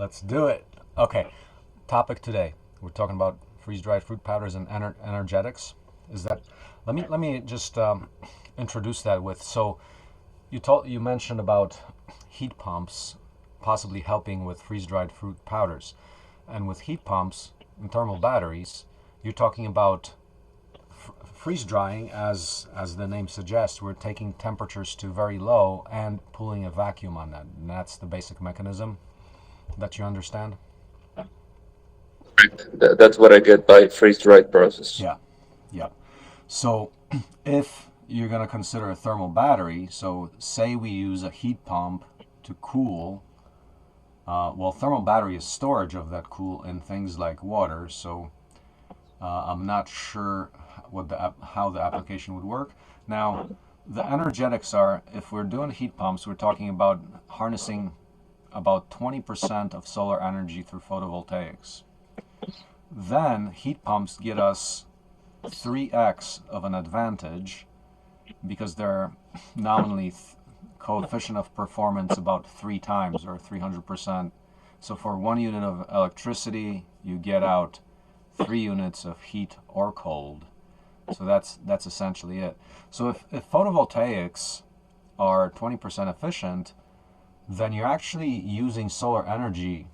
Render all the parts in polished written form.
Let's do it. Okay, topic today. We're talking about freeze-dried fruit powders and energetics. Is that? Let me just introduce that with. So you mentioned about heat pumps possibly helping with freeze-dried fruit powders, and with heat pumps and thermal batteries, you're talking about freeze drying as the name suggests. We're taking temperatures to very low and pulling a vacuum on that, and that's the basic mechanism that you understand. That's what I get by freeze-dried process. Yeah, yeah. So if you're going to consider a thermal battery, so say we use a heat pump to cool. Well, thermal battery is storage of that cool in things like water. So I'm not sure how the application would work. Now, the energetics are, if we're doing heat pumps, we're talking about harnessing about 20% of solar energy through photovoltaics. Then heat pumps get us 3x of an advantage because they're nominally coefficient of performance about 3 times or 300%. So for 1 unit of electricity, you get out 3 units of heat or cold. So that's essentially it. So if photovoltaics are 20% efficient, then you're actually using solar energy,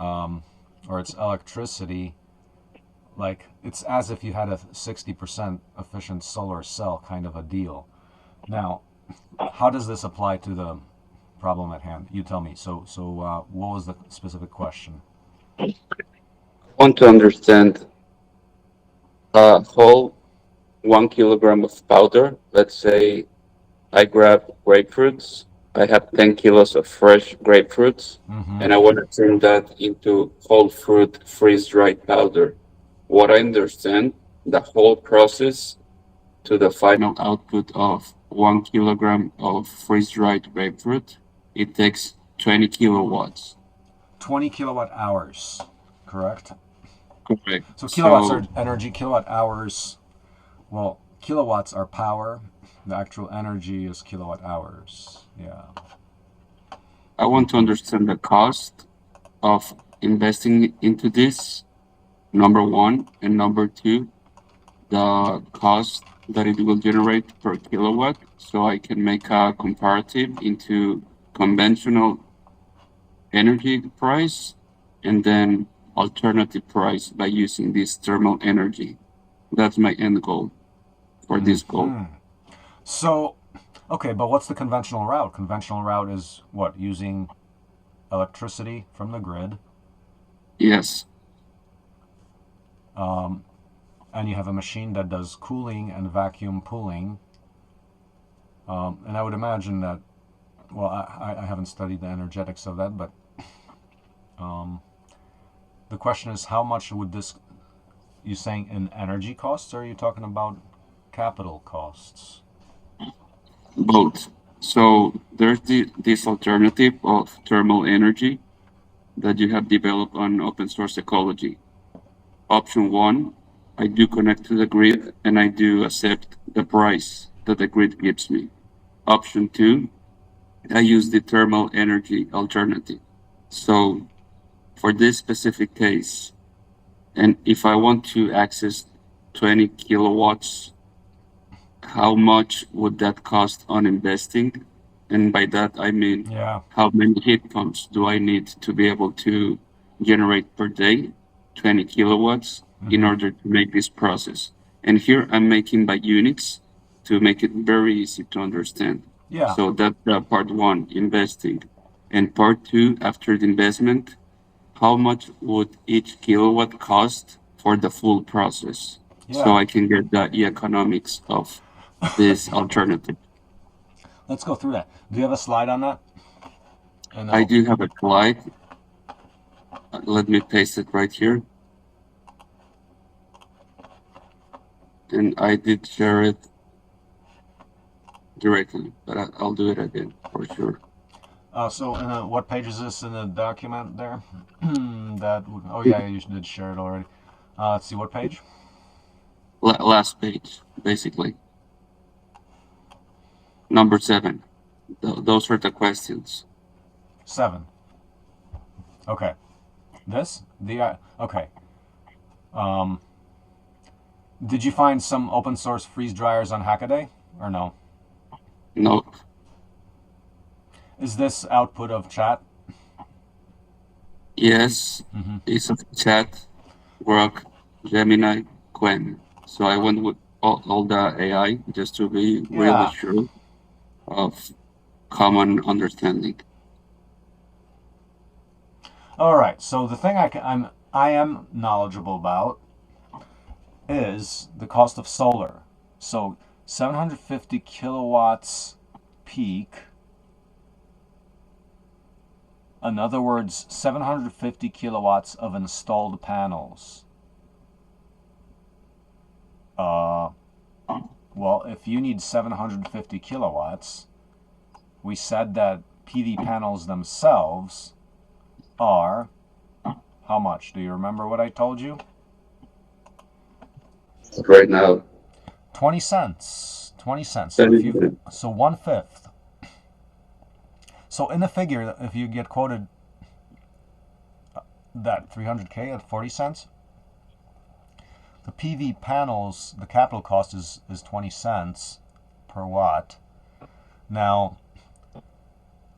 or it's electricity, like it's as if you had a 60% efficient solar cell kind of a deal. Now, how does this apply to the problem at hand? You tell me. So what was the specific question? I want to understand a whole 1 kilogram of powder. Let's say I grab grapefruits. I have 10 kilos of fresh grapefruits, Mm-hmm. and I want to turn that into whole fruit freeze-dried powder. What I understand, the whole process to the final output of 1 kilogram of freeze-dried grapefruit, it takes 20 kilowatts. 20 kilowatt hours, correct? Correct. So kilowatts are So energy, kilowatt hours. Well, kilowatts are power. The actual energy is kilowatt hours. Yeah. I want to understand the cost of investing into this, number one, and number two, the cost that it will generate per kilowatt, so I can make a comparative into conventional energy price and then alternative price by using this thermal energy. That's my end goal for this goal. Hmm. So, okay, but what's the conventional route? Conventional route is what? Using electricity from the grid, Yes. um, and you have a machine that does cooling and vacuum pulling. And I would imagine that, well, I haven't studied the energetics of that, but um, the question is how much would this, you saying in energy costs, or are you talking about capital costs? Both. So there's this alternative of thermal energy that you have developed on open source ecology. Option one, I do connect to the grid and I do accept the price that the grid gives me. Option two, I use the thermal energy alternative. So for this specific case, and if I want to access 20 kilowatts, how much would that cost on investing? And by that, I mean, Yeah. how many heat pumps do I need to be able to generate per day, 20 kilowatts, in Mm-hmm. order to make this process? And here I'm making by units to make it very easy to understand. Yeah. So that's part one, investing. And part two, after the investment, how much would each kilowatt cost for the full process? So Yeah. I can get the economics of this alternative. Let's go through that. Do you have a slide on that? And I I'll. do have a slide. Let me paste it right here. And I did share it directly, but I'll do it again for sure. So, what page is this in the document there? Oh yeah, you did share it already. Let's see what page. Last page, basically. Number 7. Those are the questions. 7. Okay. This the okay. Um, did you find some open source freeze dryers on Hackaday or no? No. Is this output of chat? Yes, Mm-hmm. it's a chat, Grok, Gemini, Quen. So I went with all the AI just to be really Yeah. sure of common understanding. All right. So the thing I am knowledgeable about is the cost of solar. So 750 kilowatts peak. In other words, 750 kilowatts of installed panels. Uh, well, if you need 750 kilowatts, we said that PV panels themselves are how much? Do you remember what I told you? Right now, 20 cents. 20 cents. So that if is you so one fifth. So in the figure, if you get quoted that 300K at 40 cents, the PV panels, the capital cost is 20 cents per watt. Now,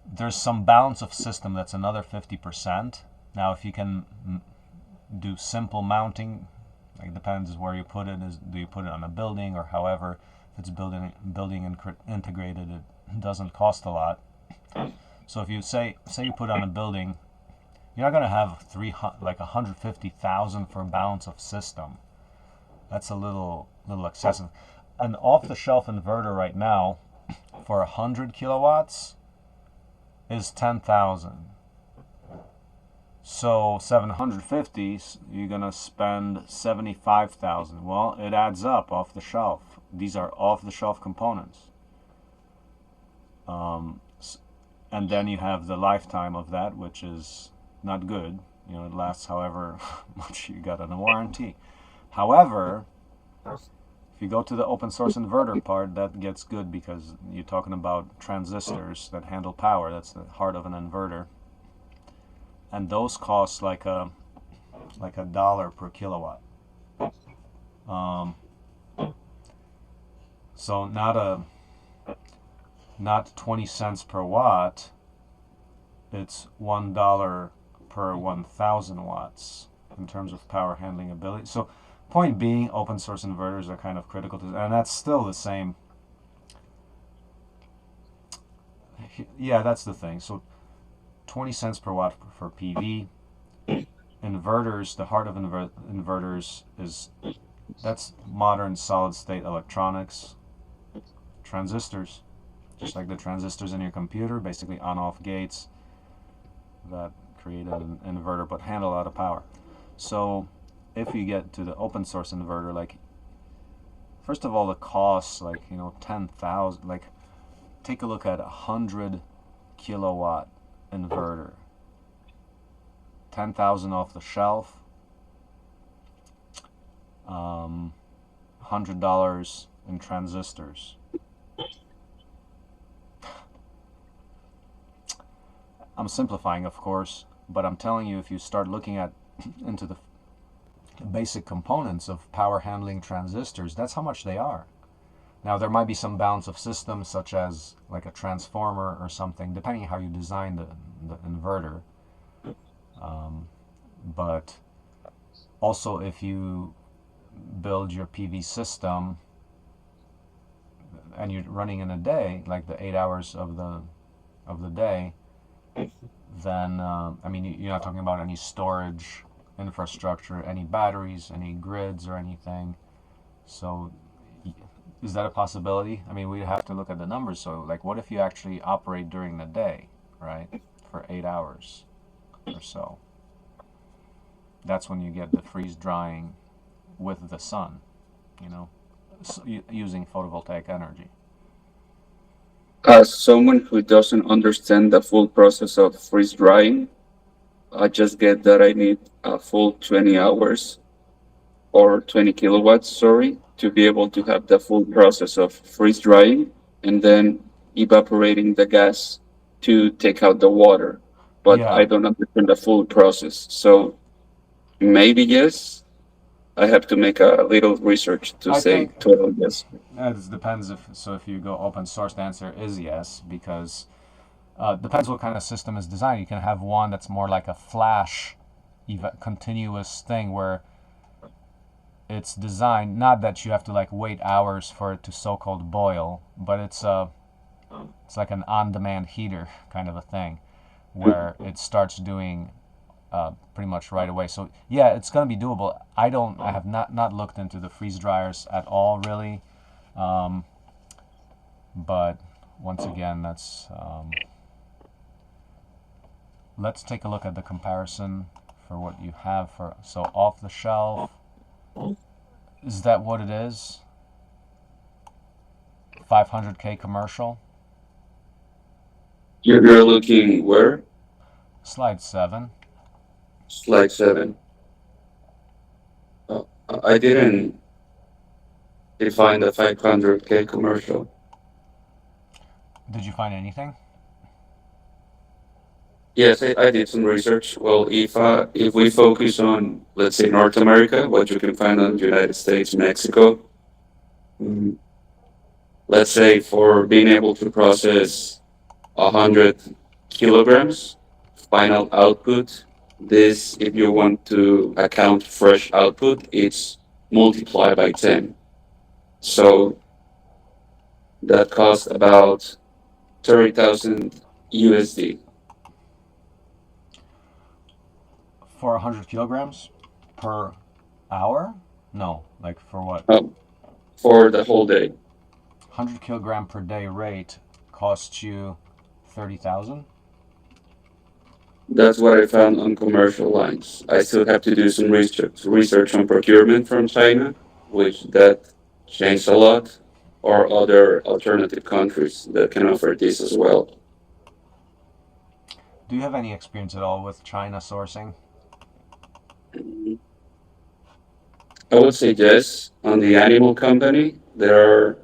there's some balance of system that's another 50%. Now, if you can do simple mounting, like it depends where you put it. Do you put it on a building or however? If it's building integrated, it doesn't cost a lot. So if you say you put it on a building, you're not going to have 150,000 for a balance of system. That's a little excessive. An off-the-shelf inverter right now for 100 kilowatts is 10,000. So 750, you're gonna spend 75,000. Well, it adds up off the shelf. These are off-the-shelf components. Um, and then you have the lifetime of that, which is not good. You know, it lasts however much you got on a warranty. However, if you go to the open source inverter part, that gets good because you're talking about transistors that handle power. That's the heart of an inverter, and those cost like a dollar per kilowatt. Um, so not 20 cents per watt. It's $1 per 1,000 watts in terms of power handling ability. So, point being, open source inverters are kind of critical to, and that's still the same. Yeah, that's the thing. So, 20 cents per watt for PV. Inverters, the heart of inverters is that's modern solid state electronics. Transistors, just like the transistors in your computer, basically on off gates that create an inverter but handle a lot of power. So if you get to the open source inverter, like first of all the costs, like 10,000, like take a look at 100 kilowatt inverter, 10,000 off the shelf, $100 in transistors. I'm simplifying, of course, but I'm telling you, if you start looking at into the basic components of power handling transistors, that's how much they are. Now, there might be some balance of systems, such as like a transformer or something, depending on how you design the inverter. But also, if you build your PV system and you're running in a day, like the 8 hours of the day, then I mean you're not talking about any storage infrastructure, any batteries, any grids, or anything. So is that a possibility? I mean, we have to look at the numbers. So like, what if you actually operate during the day, right, for 8 hours or so? That's when you get the freeze drying with the sun, you know, using photovoltaic energy. As someone who doesn't understand the full process of freeze drying, I just get that I need a full 20 hours or 20 kilowatts, sorry, to be able to have the full process of freeze drying and then evaporating the gas to take out the water. but Yeah, I don't understand the full process. So maybe yes, I have to make a little research to I say think total yes. it depends if so. If you go open source, the answer is yes because depends what kind of system is designed. You can have one that's more like a flash, continuous thing where it's designed not that you have to like wait hours for it to so-called boil, but it's like an on-demand heater kind of a thing where it starts doing pretty much right away. So yeah, it's gonna be doable. I have not looked into the freeze dryers at all really, but once again, let's take a look at the comparison for what you have for so off the shelf. Is that what it is? 500K commercial. You're looking where? Slide 7. Slide 7. I didn't define the 500K commercial. Did you find anything? Yes, I did some research. Well, if we focus on, let's say, North America, what you can find on the United States, Mexico, mm, let's say for being able to process 100 kilograms final output, this, if you want to account fresh output, it's multiplied by 10. So that costs about 30,000 USD For 100 kilograms per hour? No, like for what? um, for the whole day. 100 kilogram per day rate costs you 30,000. That's what I found on commercial lines. I still have to do some research on procurement from China, which that changed a lot, or other alternative countries that can offer this as well. Do you have any experience at all with China sourcing? I would say yes. On the animal company, there are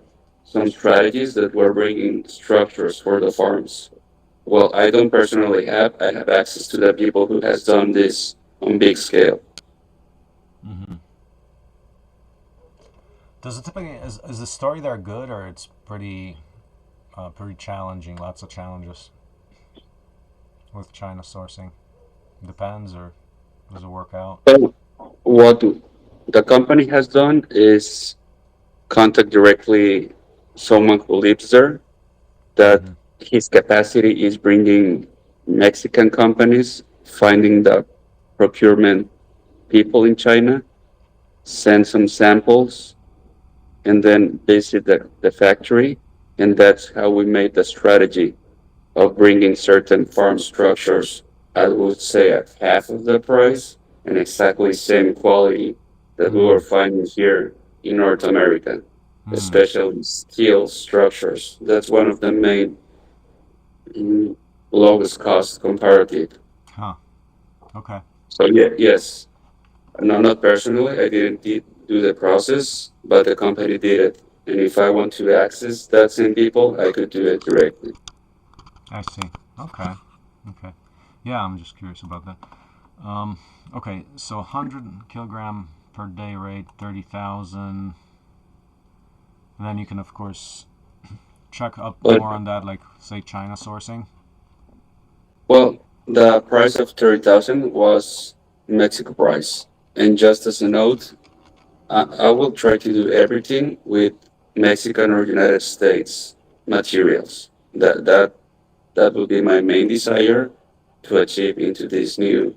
some strategies that we're bringing structures for the farms. Well, I don't personally have. I have access to the people who has done this on big scale. Mm-hmm. Does it typically is the story there good or it's pretty challenging? Lots of challenges with China sourcing. Depends, or does it work out? So what the company has done is contact directly someone who lives there, that Mm-hmm. his capacity is bringing Mexican companies, finding the procurement people in China, send some samples, and then visit the factory. And that's how we made the strategy of bringing certain farm structures, I would say, at half of the price and exactly same quality that we were Mm. finding here in North America, Mm. especially steel structures. That's one of the main mm, lowest cost comparative. Huh. Okay. So yeah, yes, no, not personally, I didn't do the process, but the company did it. And if I want to access that same people, I could do it directly. I see. Okay. Okay. Yeah, I'm just curious about that. Um, okay, so 100 kilogram per day rate, 30,000. And then you can, of course, check up But more on that, like, say, China sourcing. well, the price of 30,000 was Mexico price. And just as a note, I will try to do everything with Mexican or United States materials. That would be my main desire to achieve into this new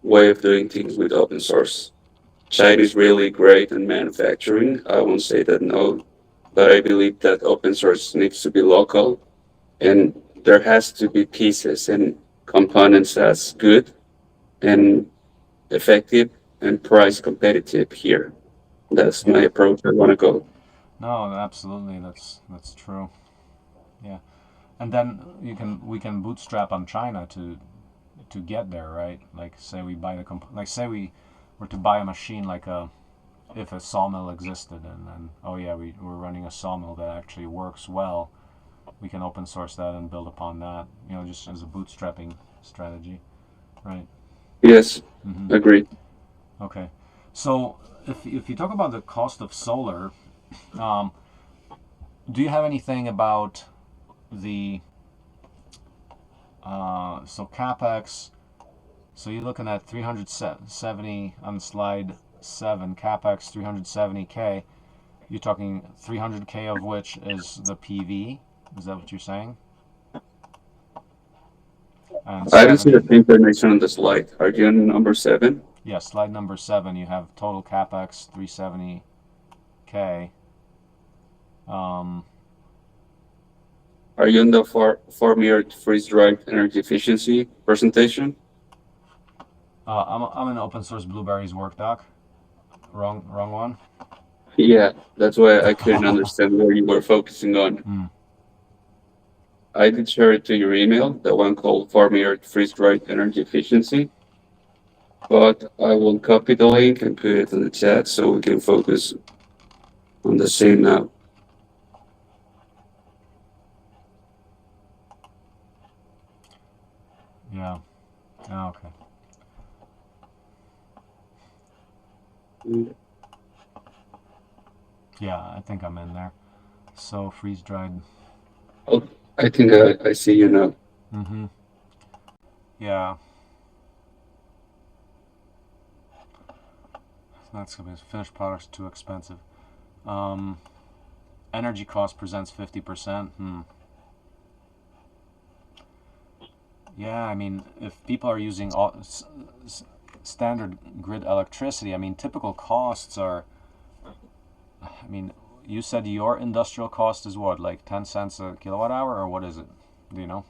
way of doing things with open source. China is really great in manufacturing. I won't say that no, but I believe that open source needs to be local, and there has to be pieces and components that's good and effective and price competitive here. That's my Yeah. approach. I want to go. No, absolutely. That's true. Yeah. And then we can bootstrap on China to get there, right? Like say we buy like say we were to buy a machine like a if a sawmill existed and then oh yeah we're running a sawmill that actually works well, we can open source that and build upon that, just as a bootstrapping strategy, right? Yes, Hmm. agreed. Okay. So if you talk about the cost of solar, um, do you have anything about the so capex? So you're looking at 370 on slide 7, capex 370K. You're talking 300K of which is the PV. Is that what you're saying? And I don't see the 70, information on the slide. Are you on number 7? yeah, slide number 7, you have total capex 370K. Um, Are you on the four-mirror freeze-dried energy efficiency presentation? I'm in open source Blueberries work doc. Wrong one. Yeah, that's why I couldn't understand where you were focusing on. Mm. I did share it to your email, the one called four-mirror freeze-dried energy efficiency, but I will copy the link and put it in the chat so we can focus on the same now. Yeah. Oh, okay. Yeah, I think I'm in there. So freeze dried. Oh, I think I see you now. Mm-hmm. Yeah. That's gonna be finished products too expensive. Um, Energy cost presents 50%. Yeah, I mean, if people are using standard grid electricity, I mean, typical costs are. I mean, you said your industrial cost is what, like 10 cents a kilowatt hour, or what is it? Do you know?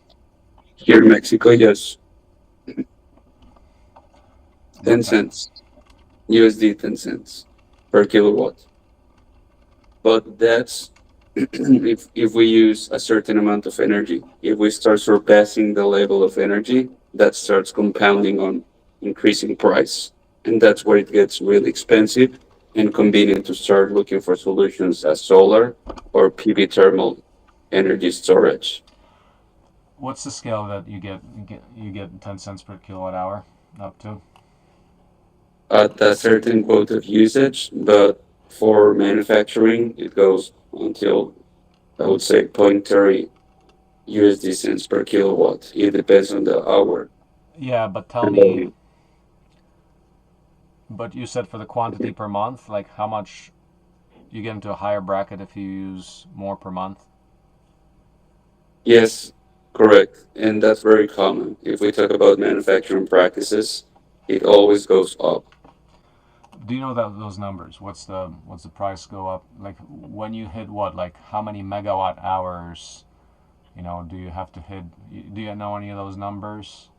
Here in Mexico, yes, 10 But that, cents, USD 10 cents per kilowatt. But that's if we use a certain amount of energy. If we start surpassing the level of energy, that starts compounding on increasing price. And that's where it gets really expensive and convenient to start looking for solutions as solar or PV thermal energy storage. what's the scale that you get 10 cents per kilowatt hour up to? At a certain quote of usage, but for manufacturing, it goes until I would say 0.30 USD cents per kilowatt. It depends on the hour Yeah, but tell and me, volume. but you said for the quantity per month, like how much you get into a higher bracket if you use more per month? Yes, correct. And that's very common. If we talk about manufacturing practices, it always goes up. Do you know that those numbers? What's the price go up? Like when you hit what? Like how many megawatt hours? Do you have to hit? Do you know any of those numbers?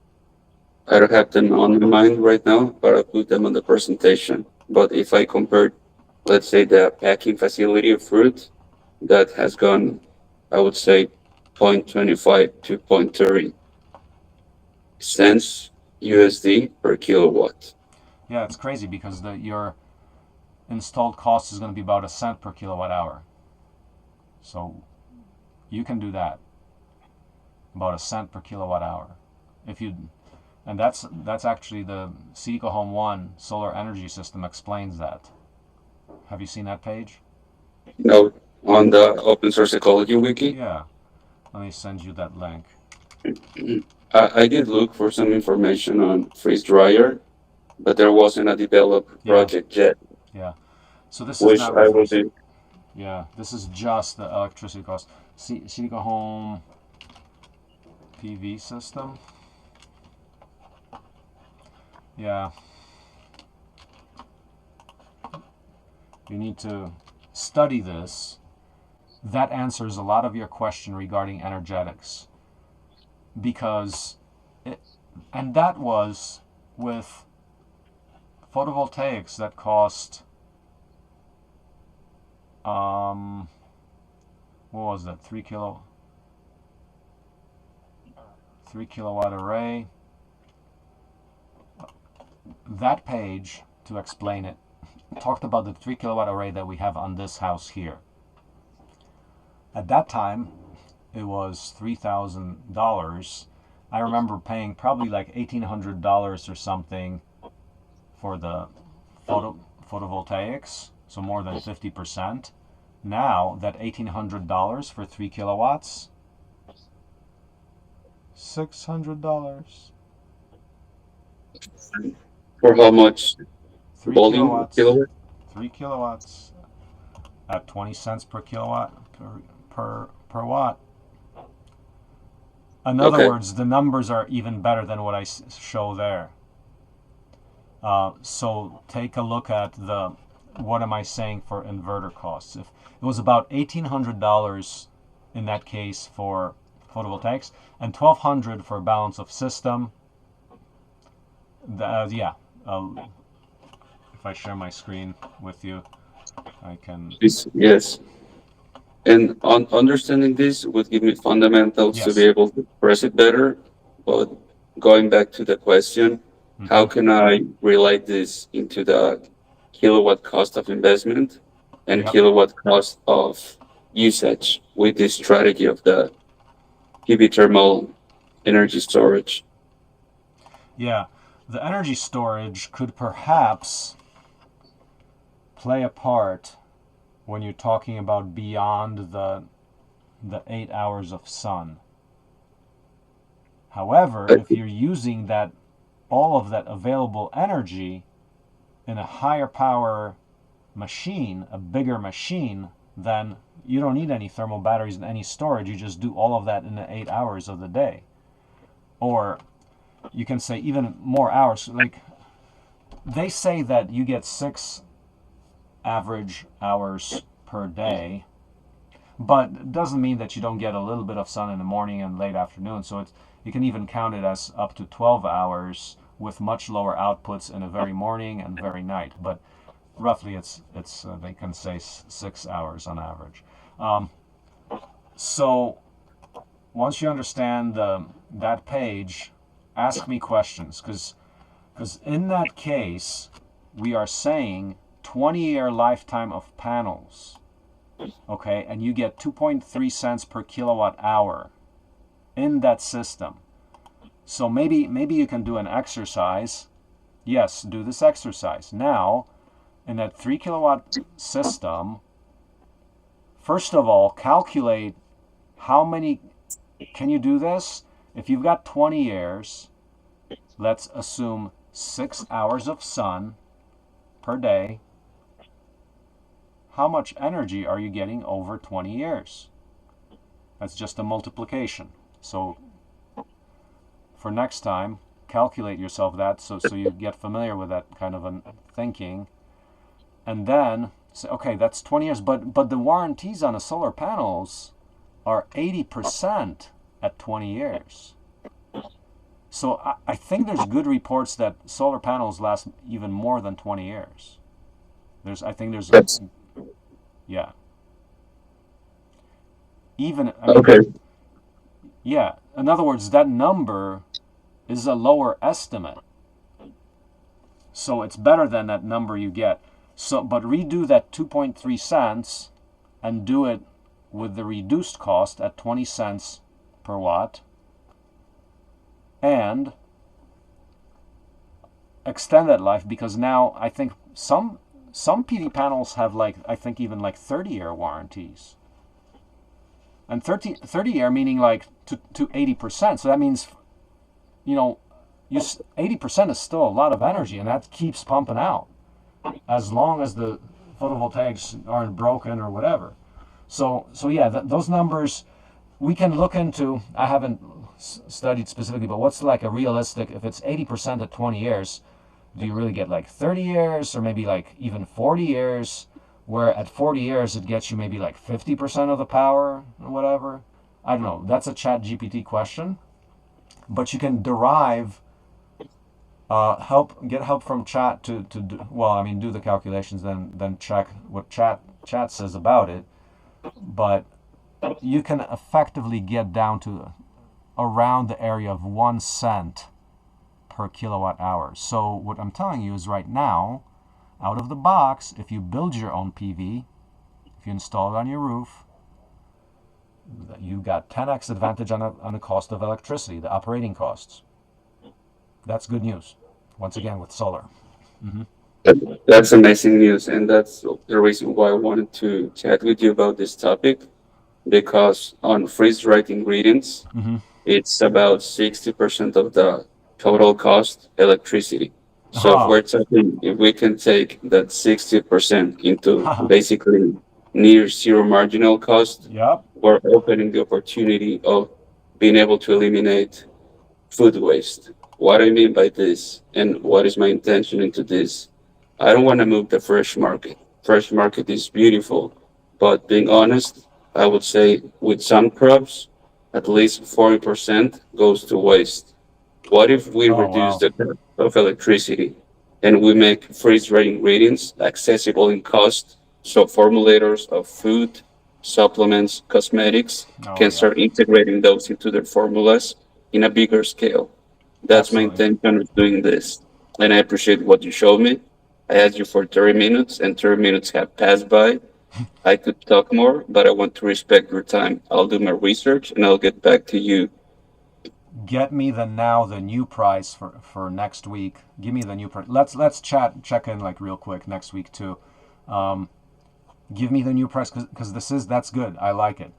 I don't have them on my mind right now, but I put them on the presentation. But if I compare, let's say, the packing facility of fruit, that has gone, I would say, 0.25 to 0.30 cents USD per kilowatt. Yeah, it's crazy because your installed cost is going to be about a cent per kilowatt hour. So you can do that, about a cent per kilowatt hour, if you. And that's actually the Seco Home One solar energy system explains that. Have you seen that page? No, on the open source ecology wiki, Yeah. Let me send you that link. I did look for some information on freeze dryer, but there wasn't a developed Yeah, project yet, yeah. So this is which not I will refers. do. Yeah, this is just the electricity cost. Seco Home PV system. Yeah, you need to study this. That answers a lot of your question regarding energetics because it, and that was with photovoltaics that cost um what was that 3 kilowatt array. That page to explain it talked about the 3 kilowatt array that we have on this house here. At that time, it was $3,000, I remember paying probably like $1,800 or something for the photovoltaics, so more than 50%. Now that $1,800 for 3 kilowatts, $600. For how much Three volume of kilowatts, kilowatt? 3 kilowatts at 20 cents per kilowatt per watt. In other Okay. words, the numbers are even better than what I show there. So take a look at the what am I saying for inverter costs. If it was about $1,800 in that case for photovoltaics and $1,200 for balance of system. Yeah, uh, if I share my screen with you, I can. Yes. And understanding this would give me fundamentals to be Yes. able to express it better. But going back to the question, how Mm-hmm. can I relate this into the kilowatt cost of investment and Yep. kilowatt cost of usage with this strategy of the PV thermal energy storage? Yeah. The energy storage could perhaps play a part when you're talking about beyond the 8 hours of sun. However, I if you're using that all of that available energy in a higher power machine, a bigger machine, then you don't need any thermal batteries and any storage. You just do all of that in the 8 hours of the day. Or you can say even more hours. Like they say that you get 6 average hours per day, but it doesn't mean that you don't get a little bit of sun in the morning and late afternoon. So you can even count it as up to 12 hours with much lower outputs in the very morning and very night. But roughly, it's they can say 6 hours on average. Um, so once you understand that page, ask me questions because in that case we are saying 20-year lifetime of panels. Okay, and you get 2.3 cents per kilowatt hour in that system. So maybe you can do an exercise. Yes, do this exercise. Now, in that 3 kilowatt system, first of all, calculate how many can you do this? If you've got 20 years, let's assume 6 hours of sun per day. How much energy are you getting over 20 years? That's just a multiplication. So for next time, calculate yourself that so you get familiar with that kind of a thinking. And then say, okay, that's 20 years, but the warranties on the solar panels are 80% at 20 years. So I think there's good reports that solar panels last even more than 20 years. I think there's, That's yeah. Even, I mean, okay. yeah. In other words, that number is a lower estimate. So it's better than that number you get. So, but redo that 2.3 cents and do it with the reduced cost at 20 cents per watt and extend that life because now I think some PV panels have like I think even like 30-year warranties. And 30-year meaning like to 80%. So that means you know you 80% is still a lot of energy and that keeps pumping out as long as the photovoltaics aren't broken or whatever. So yeah, those numbers we can look into. I haven't studied specifically, but what's like a realistic if it's 80% at 20 years, do you really get like 30 years or maybe like even 40 years where at 40 years it gets you maybe like 50% of the power or whatever? I don't know. That's a chat GPT question, but you can derive get help from chat to do, well, I mean, do the calculations, then check what chat says about it. But you can effectively get down to around the area of 1 cent per kilowatt hour. So what I'm telling you is right now, out of the box, if you build your own PV, if you install it on your roof, You got 10x advantage on the cost of electricity, the operating costs. That's good news. Once again, with solar. Mm-hmm. That's amazing news, and that's the reason why I wanted to chat with you about this topic because on freeze-dried ingredients, Mm-hmm. it's about 60% of the total cost electricity. So Oh, if we can take that 60% into haha. basically near zero marginal cost, Yep. we're opening the opportunity of being able to eliminate food waste. What I mean by this and what is my intention into this, I don't want to move the fresh market. Fresh market is beautiful, but being honest, I would say with some crops, at least 40% goes to waste. What if we Oh, reduce wow. the cost of electricity and we make freeze-dried ingredients accessible in cost so formulators of food, supplements, cosmetics Oh, can yeah. start integrating those into their formulas in a bigger scale? That's my Absolutely. intention of doing this. And I appreciate what you showed me. I asked you for 30 minutes and 30 minutes have passed by. I could talk more, but I want to respect your time. I'll do my research and I'll get back to you. Get me the new price for next week. Give me the new price. Let's check in like real quick next week too. Um, Give me the new price because that's good. I like it.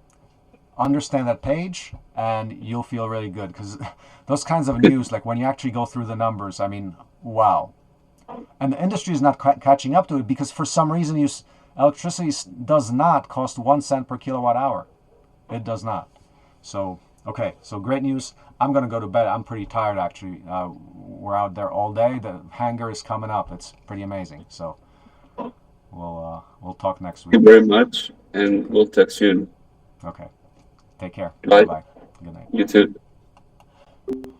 Understand that page and you'll feel really good because those kinds of news, like when you actually go through the numbers, I mean, wow. And the industry is not catching up to it because for some reason electricity does not cost 1 cent per kilowatt hour. It does not. So, okay, so great news. I'm gonna go to bed. I'm pretty tired actually. We're out there all day. The hangar is coming up. It's pretty amazing. So we'll talk next Thank week. you very much, and we'll talk soon. Okay, take care. Bye Bye. bye. Good night. You too.